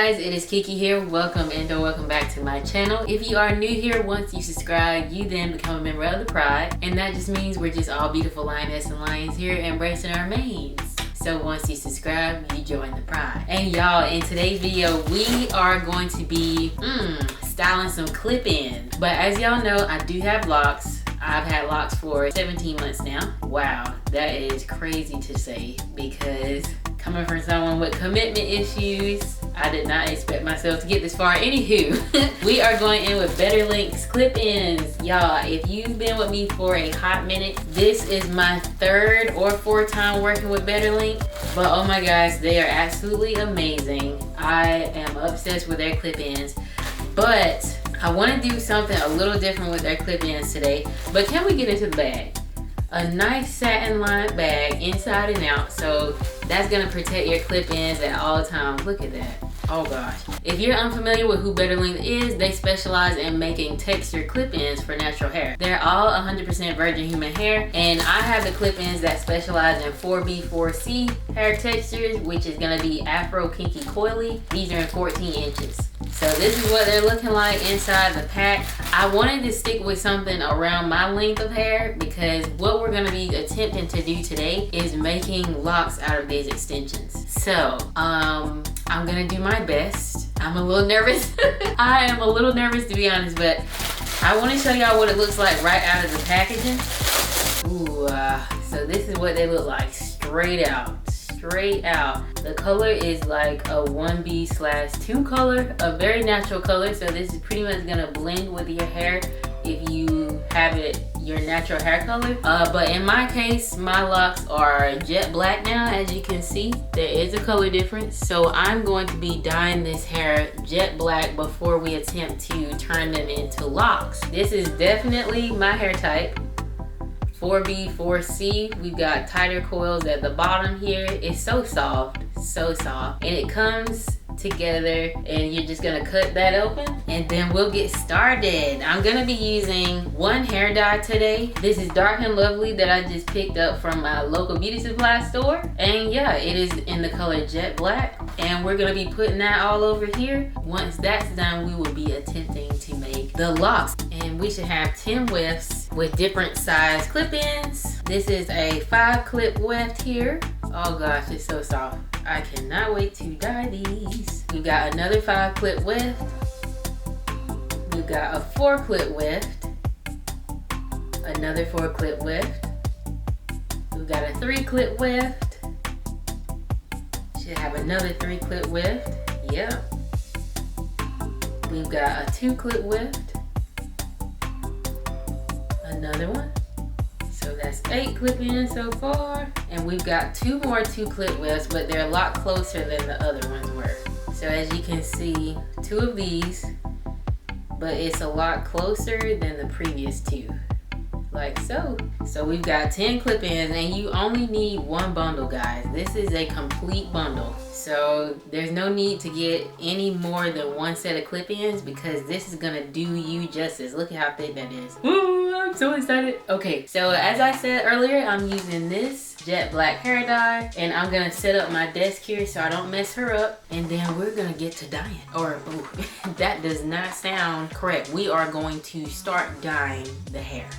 guys, it is Kiki here. Welcome and/or welcome back to my channel. If you are new here, once you subscribe, you then become a member of the Pride. And that just means we're just all beautiful lioness and lions here embracing our manes. So once you subscribe, you join the Pride. And y'all, in today's video, we are going to be styling some clip-ins. But as y'all know, I do have locks. I've had locks for 17 months now. Wow, that is crazy to say because coming from someone with commitment issues, I did not expect myself to get this far. Anywho, we are going in with BETTERLENGTH clip-ins. Y'all, if you've been with me for a hot minute, this is my third or fourth time working with BETTERLENGTH. But oh my gosh, they are absolutely amazing. I am obsessed with their clip-ins. But I want to do something a little different with their clip-ins today. But can we get into the bag? A nice satin lined bag inside and out, so that's gonna protect your clip-ins at all times. Look at that. Oh gosh. If you're unfamiliar with who BETTERLENGTH is, they specialize in making textured clip-ins for natural hair. They're all 100% virgin human hair, and I have the clip-ins that specialize in 4B, 4C hair textures, which is gonna be afro, kinky, coily. These are in 14 inches. So this is what they're looking like inside the pack. I wanted to stick with something around my length of hair because what we're gonna be attempting to do today is making locks out of these extensions. So, I'm gonna do my best. I'm a little nervous. I am a little nervous to be honest, but I wanna show y'all what it looks like right out of the packaging. Ooh, so this is what they look like straight out. Straight out. The color is like a 1B/2 color, a very natural color. So this is pretty much gonna blend with your hair if you have it your natural hair color. But in my case, my locks are jet black now. As you can see, there is a color difference. So I'm going to be dyeing this hair jet black before we attempt to turn them into locks. This is definitely my hair type. 4B, 4C, we've got tighter coils at the bottom here. It's so soft, and it comes together and you're just gonna cut that open and then we'll get started. I'm gonna be using one hair dye today. This is Dark and Lovely that I just picked up from my local beauty supply store, and yeah, it is in the color jet black, and we're gonna be putting that all over here. Once that's done, we will be attempting to make the locks, and we should have 10 wefts with different size clip-ins. This is a 5 clip weft here. Oh gosh, it's so soft. I cannot wait to dye these. We've got another 5 clip weft. We've got a 4 clip weft. Another 4 clip weft. We've got a 3 clip weft. Should have another 3 clip weft. Yep. We've got a 2 clip weft. Another one. So that's 8 clip-ins so far. And we've got 2 more 2 clip wefts, but they're a lot closer than the other ones were. So as you can see, 2 of these, but it's a lot closer than the previous 2. Like so. So we've got 10 clip-ins, and you only need 1 bundle, guys. This is a complete bundle. So there's no need to get any more than 1 set of clip-ins because this is gonna do you justice. Look at how thick that is. Ooh, I'm so excited. Okay, so as I said earlier, I'm using this jet black hair dye, and I'm gonna set up my desk here so I don't mess her up, and then we're gonna get to dyeing. Or, ooh, that does not sound correct. We are going to start dyeing the hair.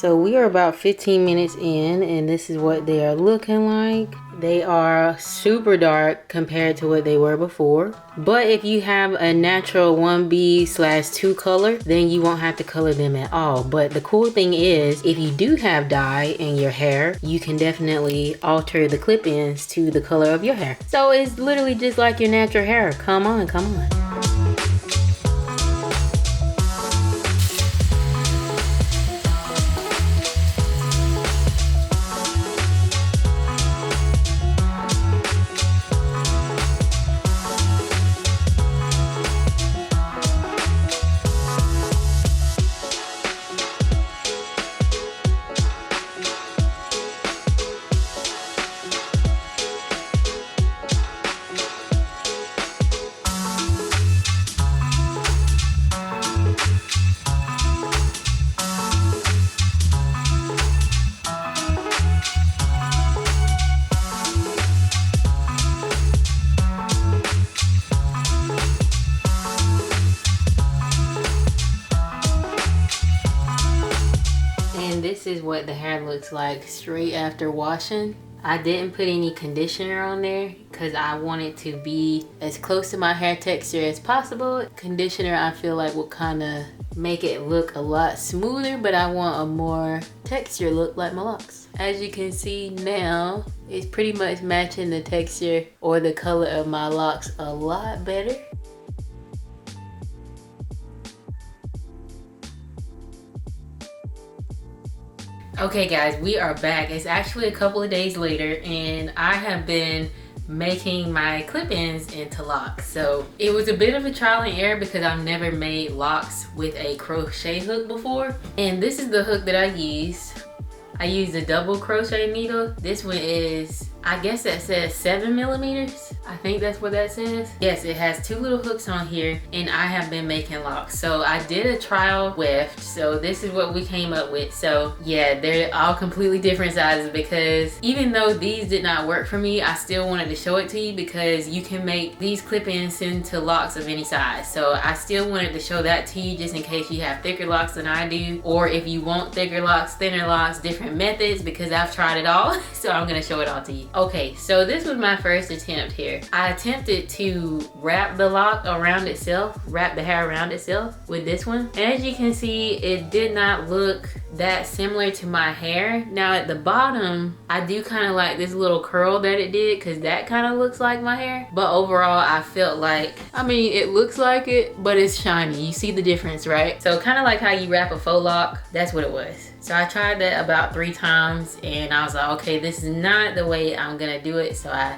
So we are about 15 minutes in, and this is what they are looking like. They are super dark compared to what they were before. But if you have a natural 1B/2 color, then you won't have to color them at all. But the cool thing is, if you do have dye in your hair, you can definitely alter the clip-ins to the color of your hair. So it's literally just like your natural hair. Come on, come on. This is what the hair looks like straight after washing. I didn't put any conditioner on there because I want it to be as close to my hair texture as possible. Conditioner I feel like will kind of make it look a lot smoother, but I want a more texture look like my locks. As you can see now, it's pretty much matching the texture or the color of my locks a lot better. Okay guys, we are back. It's actually a couple of days later and I have been making my clip-ins into locks. So it was a bit of a trial and error because I've never made locks with a crochet hook before. And this is the hook that I used. I used a double crochet needle. This one is, I guess that says 7mm. I think that's what that says. Yes, it has two little hooks on here and I have been making locks. So I did a trial weft. So this is what we came up with. So yeah, they're all completely different sizes because even though these did not work for me, I still wanted to show it to you because you can make these clip-ins into locks of any size. So I still wanted to show that to you just in case you have thicker locks than I do, or if you want thicker locks, thinner locks, different methods, because I've tried it all. So I'm gonna show it all to you. Okay, so this was my first attempt here. I attempted to wrap the lock around itself, wrap the hair around itself with this one. And as you can see, it did not look that similar to my hair. Now at the bottom, I do kind of like this little curl that it did because that kind of looks like my hair. But overall, I felt like, I mean, it looks like it, but it's shiny. You see the difference, right? So kind of like how you wrap a faux lock, that's what it was. So I tried that about 3 times and I was like, okay, this is not the way I'm gonna do it. So I,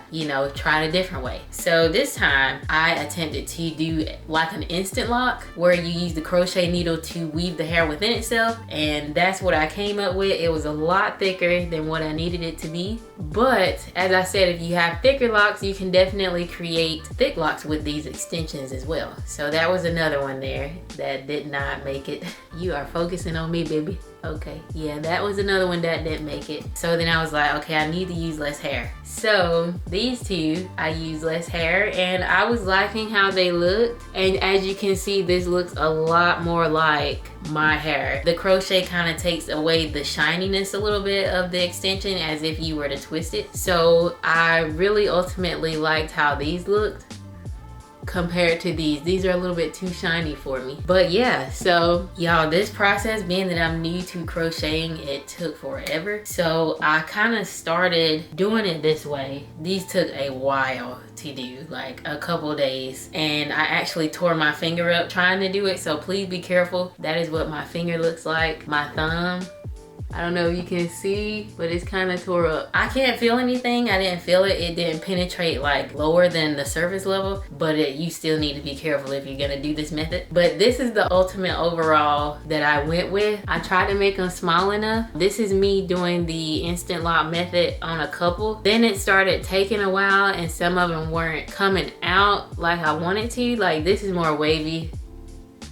tried a different way. So this time I attempted to do like an instant lock where you use the crochet needle to weave the hair within itself. And that's what I came up with. It was a lot thicker than what I needed it to be. But as I said, if you have thicker locks, you can definitely create thick locks with these extensions as well. So that was another one there that did not make it. You are focusing on me, baby. Okay, yeah, that was another one that didn't make it. So then I was like, okay, I need to use less hair. So these two, I used less hair and I was liking how they looked. And as you can see, this looks a lot more like my hair. The crochet kind of takes away the shininess a little bit of the extension as if you were to twist it. So I really ultimately liked how these looked compared to these. These are a little bit too shiny for me. But yeah, so y'all, this process, being that I'm new to crocheting, it took forever. So I kind of started doing it this way. These took a while to do, like a couple days, and I actually tore my finger up trying to do it, so please be careful. That is what my finger looks like, my thumb. I don't know if you can see, but it's kind of tore up. I can't feel anything. I didn't feel it. It didn't penetrate like lower than the surface level, but you still need to be careful if you're gonna do this method. But this is the ultimate overall that I went with. I tried to make them small enough. This is me doing the instant lock method on a couple. Then it started taking a while and some of them weren't coming out like I wanted to. Like this is more wavy,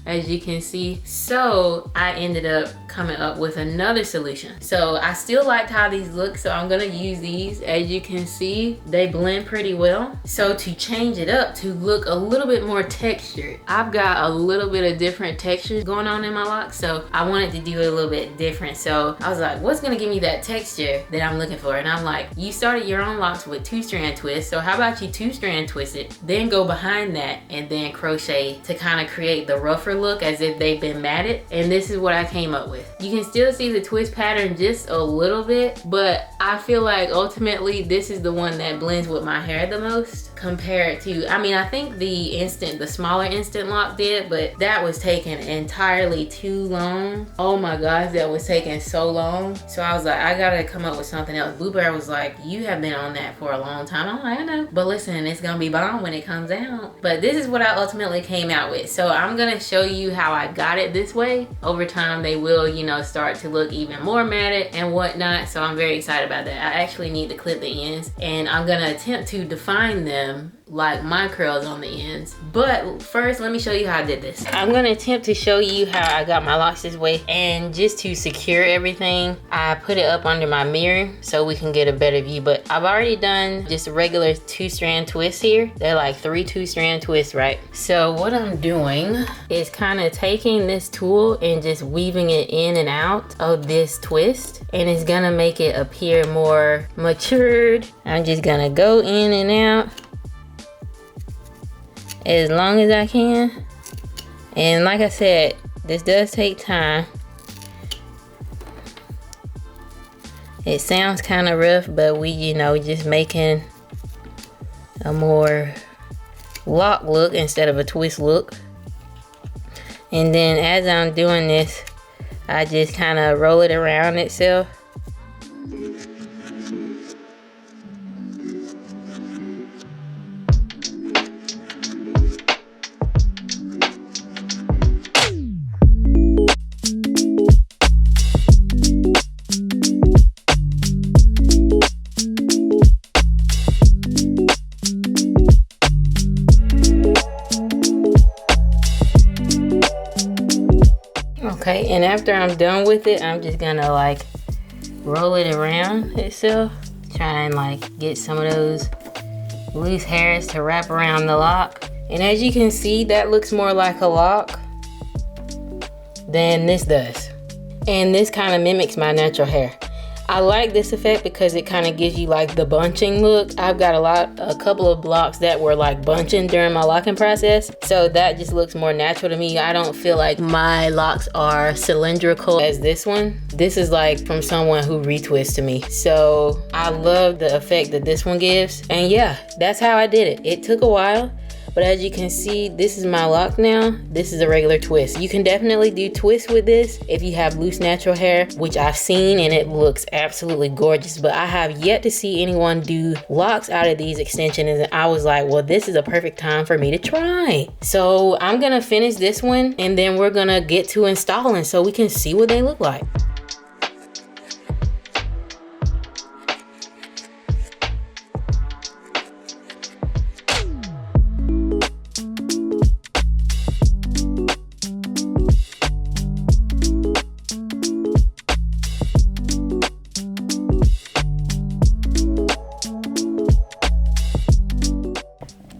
as you can see. So I ended up coming up with another solution. So I still liked how these look, so I'm gonna use these. As you can see, they blend pretty well. So to change it up, to look a little bit more textured, I've got a little bit of different textures going on in my locks, so I wanted to do it a little bit different. So I was like, what's gonna give me that texture that I'm looking for? And I'm like, you started your own locks with 2-strand twists, so how about you 2-strand twist it, then go behind that and then crochet to kind of create the rougher look as if they've been matted. And this is what I came up with. You can still see the twist pattern just a little bit, but I feel like ultimately this is the one that blends with my hair the most compared to, I mean, I think the smaller instant lock did, but that was taking entirely too long. Oh my gosh, that was taking so long. So I was like, I gotta come up with something else. Blueberry was like, you have been on that for a long time. I'm like, I know, but listen, it's gonna be bomb when it comes out. But this is what I ultimately came out with. So I'm gonna show you how I got it this way. Over time, they will, you know, start to look even more matted and whatnot. So I'm very excited about that. I actually need to clip the ends, and I'm gonna attempt to define them like my curls on the ends. But first, let me show you how I did this. I'm gonna attempt to show you how I got my locks this way, and just to secure everything, I put it up under my mirror so we can get a better view. But I've already done just a regular 2-strand twist here. They're like 3 2-strand twists, right? So what I'm doing is kind of taking this tool and just weaving it in and out of this twist, and it's gonna make it appear more matured. I'm just gonna go in and out as long as I can. And like I said, this does take time. It sounds kind of rough, but we, you know, just making a more lock look instead of a twist look. And then as I'm doing this, I just kind of roll it around itself. Okay, and after I'm done with it, I'm just gonna like roll it around itself, try and like get some of those loose hairs to wrap around the lock. And as you can see, that looks more like a lock than this does. And this kind of mimics my natural hair. I like this effect because it kind of gives you like the bunching look. I've got a couple of locks that were like bunching during my locking process. So that just looks more natural to me. I don't feel like my locks are cylindrical as this one. This is like from someone who retwists to me. So I love the effect that this one gives. And yeah, that's how I did it. It took a while. But as you can see, this is my lock now. This is a regular twist. You can definitely do twists with this if you have loose natural hair, which I've seen and it looks absolutely gorgeous. But I have yet to see anyone do locks out of these extensions, and I was like, well, this is a perfect time for me to try. So I'm gonna finish this one and then we're gonna get to installing so we can see what they look like.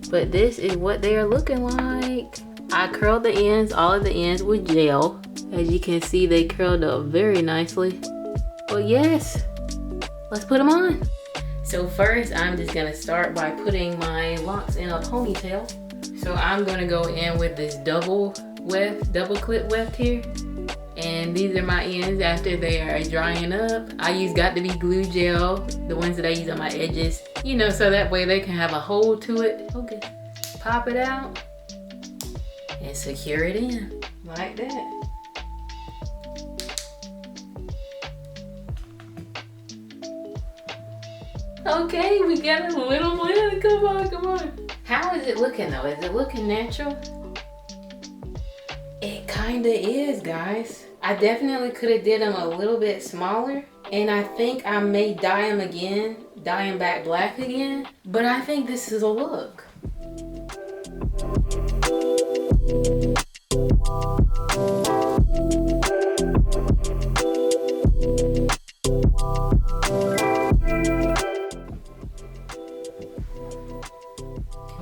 But this is what they are looking like. I curled the ends, all of the ends with gel. As you can see, they curled up very nicely. But yes, let's put them on. So first, I'm just gonna start by putting my locks in a ponytail. So I'm gonna go in with this double clip weft here. And these are my ends after they are drying up. I use Got To Be glue gel, the ones that I use on my edges, you know, so that way they can have a hold to it. Okay, pop it out and secure it in like that. Okay, we got a little blend. Come on, come on. How is it looking though? Is it looking natural? It kinda is, guys. I definitely could have did them a little bit smaller, and I think I may dye them again, dye them back black again, but I think this is a look.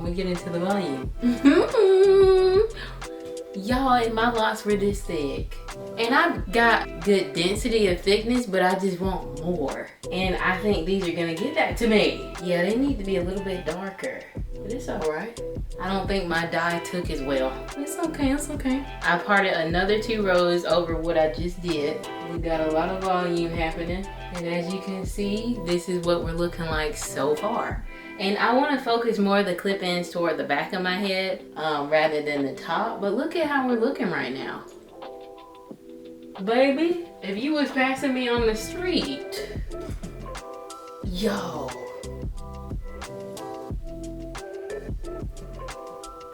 we get into the volume. Y'all, and my locks were this thick. And I've got good density of thickness, but I just want more. And I think these are gonna get that to me. Yeah, they need to be a little bit darker, but it's all right. I don't think my dye took as well. It's okay, it's okay. I parted another 2 rows over what I just did. We got a lot of volume happening. And as you can see, this is what we're looking like so far. And I want to focus more of the clip-ins toward the back of my head rather than the top. But look at how we're looking right now. Baby, if you was passing me on the street, yo.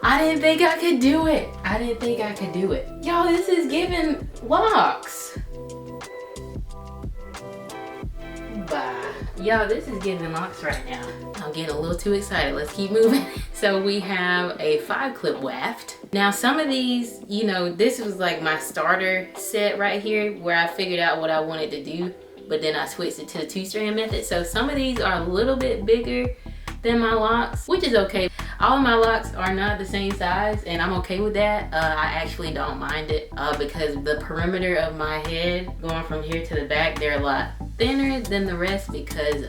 I didn't think I could do it. I didn't think I could do it. Y'all, this is giving locks. Bye. Y'all, this is giving locks right now. I'm getting a little too excited. Let's keep moving. So we have a 5-clip weft. Now some of these, you know, this was like my starter set right here where I figured out what I wanted to do, but then I switched it to the 2-strand method. So some of these are a little bit bigger than my locks, which is okay. All of my locks are not the same size, and I'm okay with that. I actually don't mind it because the perimeter of my head going from here to the back, they're a lot thinner than the rest because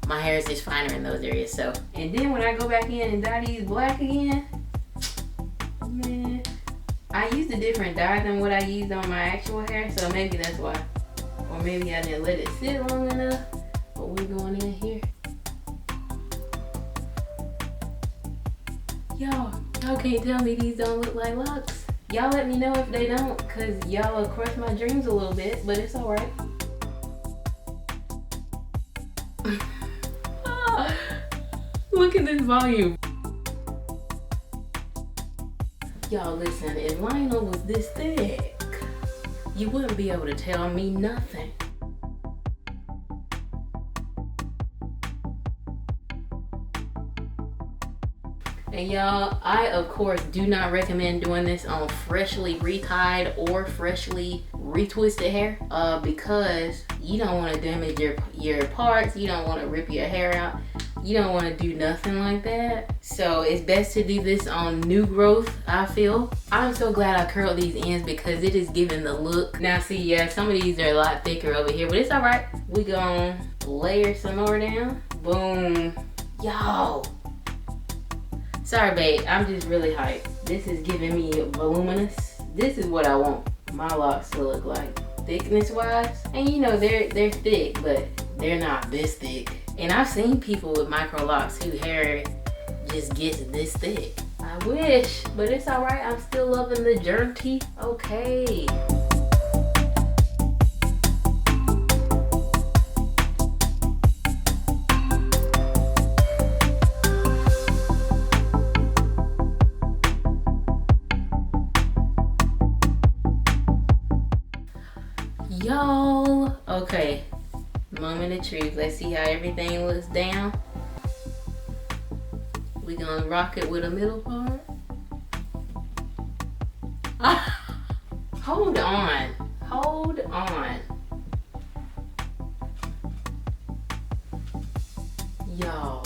my hair is just finer in those areas. So, and then when I go back in and dye these black again, man, I used a different dye than what I used on my actual hair, so maybe that's why. Or maybe I didn't let it sit long enough. But we're going in here. Y'all can't tell me these don't look like locks. Y'all let me know if they don't, cause y'all will crush my dreams a little bit, but it's all right. Look at this volume. Y'all listen, if Lionel was this thick, you wouldn't be able to tell me nothing. And y'all, I of course do not recommend doing this on freshly retied or freshly retwisted hair because you don't want to damage your parts, you don't want to rip your hair out, you don't want to do nothing like that. So it's best to do this on new growth, I feel. I'm so glad I curled these ends because it is giving the look. Now see, yeah, some of these are a lot thicker over here, but it's all right. We gonna layer some more down. Boom. Y'all. Sorry, babe, I'm just really hyped. This is giving me voluminous. This is what I want my locks to look like, thickness-wise. And you know, they're thick, but they're not this thick. And I've seen people with Microlocs whose hair just gets this thick. I wish, but it's all right. I'm still loving the journey. Okay. Y'all, okay, moment of truth. Let's see how everything looks down. We gonna rock it with a middle part. Hold on, hold on. Y'all.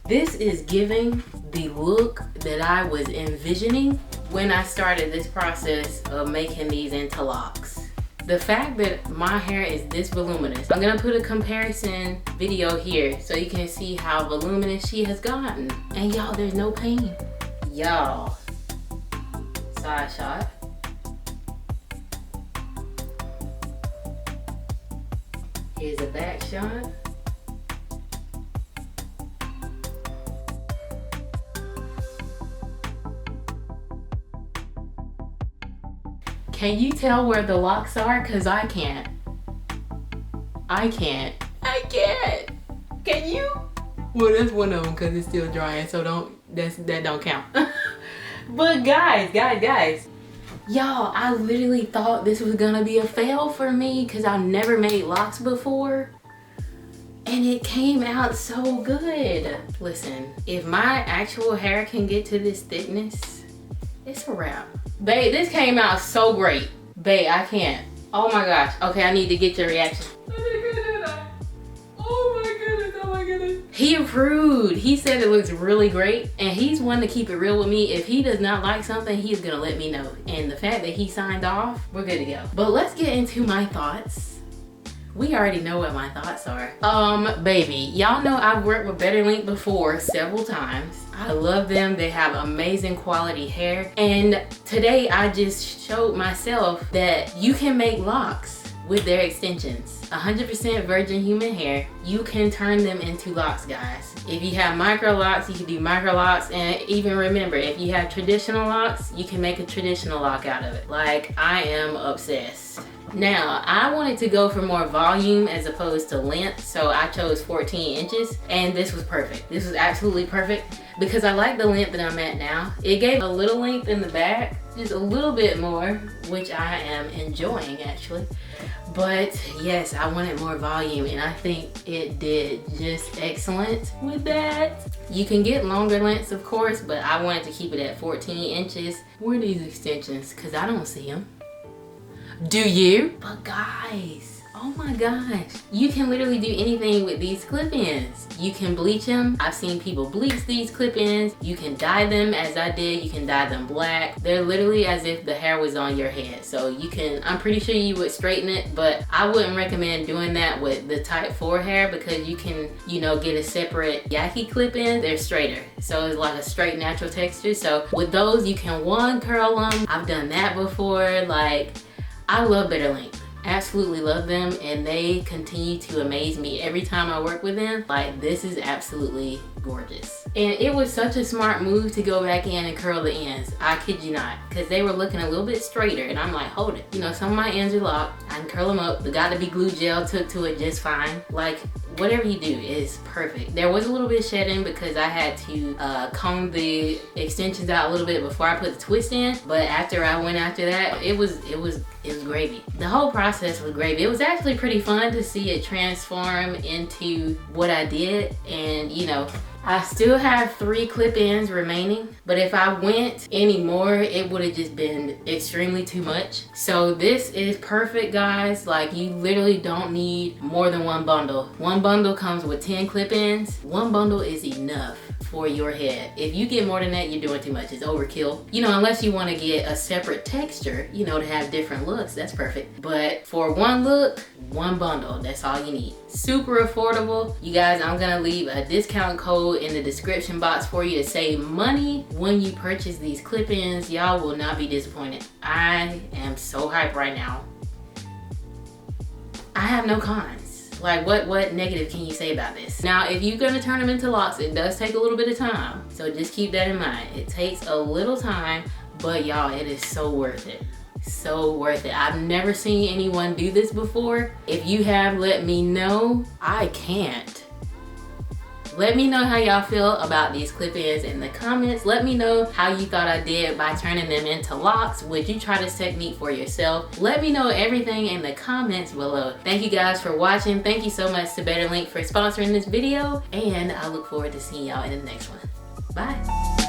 This is giving the look that I was envisioning when I started this process of making these into locks. The fact that my hair is this voluminous, I'm gonna put a comparison video here so you can see how voluminous she has gotten. And y'all, there's no pain. Y'all, side shot. Here's a back shot. Can you tell where the locks are? Cause I can't. I can't. Can you? Well, that's one of them cause it's still drying, so that don't count. But guys. Y'all, I literally thought this was gonna be a fail for me cause I've never made locks before. And it came out so good. Listen, if my actual hair can get to this thickness, it's a wrap. Babe, this came out so great. Babe, I can't. Oh my gosh. Okay, I need to get your reaction. He approved. He said it looks really great, and he's one to keep it real with me. If he does not like something, he's gonna let me know. And the fact that he signed off, we're good to go. But let's get into my thoughts. We already know what my thoughts are. Baby, y'all know I've worked with BETTERLENGTH before several times. I love them. They have amazing quality hair. And today I just showed myself that you can make locks with their extensions. 100% virgin human hair. You can turn them into locks, guys. If you have Microlocs, you can do Microlocs. And even remember, if you have traditional locks, you can make a traditional lock out of it. Like, I am obsessed. Now, I wanted to go for more volume as opposed to length, so I chose 14 inches, and this was perfect. This was absolutely perfect because I like the length that I'm at now. It gave a little length in the back, just a little bit more, which I am enjoying actually. But yes, I wanted more volume, and I think it did just excellent with that. You can get longer lengths, of course, but I wanted to keep it at 14 inches. Where are these extensions? Because I don't see them. Do you? But guys, oh my gosh, you can literally do anything with these clip-ins. You can bleach them. I've seen people bleach these clip-ins. You can dye them as I did. You can dye them black. They're literally as if the hair was on your head. So you can, I'm pretty sure you would straighten it, but I wouldn't recommend doing that with the type 4 hair because you can, you know, get a separate yaki clip-in. They're straighter. So it's like a straight natural texture. So with those, you can one curl them. I've done that before. Like, I love BETTERLENGTH. Absolutely love them, and they continue to amaze me every time I work with them. Like, this is absolutely gorgeous. And it was such a smart move to go back in and curl the ends. I kid you not, because they were looking a little bit straighter, and I'm like, hold it. You know, some of my ends are locked. I can curl them up. The Got to Be Glue gel took to it just fine. Like, whatever you do is perfect. There was a little bit of shedding because I had to comb the extensions out a little bit before I put the twist in, but after I went after that, it was gravy. The whole process was gravy. It was actually pretty fun to see it transform into what I did. And you know, I still have 3 clip-ins remaining, but if I went any more, it would have just been extremely too much. So this is perfect, guys. Like, you literally don't need more than 1 bundle. 1 bundle comes with 10 clip-ins. 1 bundle is enough for your head. If you get more than that, you're doing too much. It's overkill. You know, unless you want to get a separate texture, you know, to have different looks, that's perfect. But for 1 look, 1 bundle, that's all you need. Super affordable. You guys, I'm gonna leave a discount code in the description box for you to save money when you purchase these clip-ins. Y'all will not be disappointed. I am so hyped right now. I have no cons. Like, what negative can you say about this? Now, if you're gonna turn them into locks, it does take a little bit of time. So just keep that in mind. It takes a little time, but y'all, it is so worth it. So worth it. I've never seen anyone do this before. If you have, let me know. I can't. Let me know how y'all feel about these clip-ins in the comments. Let me know how you thought I did by turning them into locks. Would you try this technique for yourself? Let me know everything in the comments below. Thank you guys for watching. Thank you so much to BETTERLENGTH for sponsoring this video, and I look forward to seeing y'all in the next one. Bye.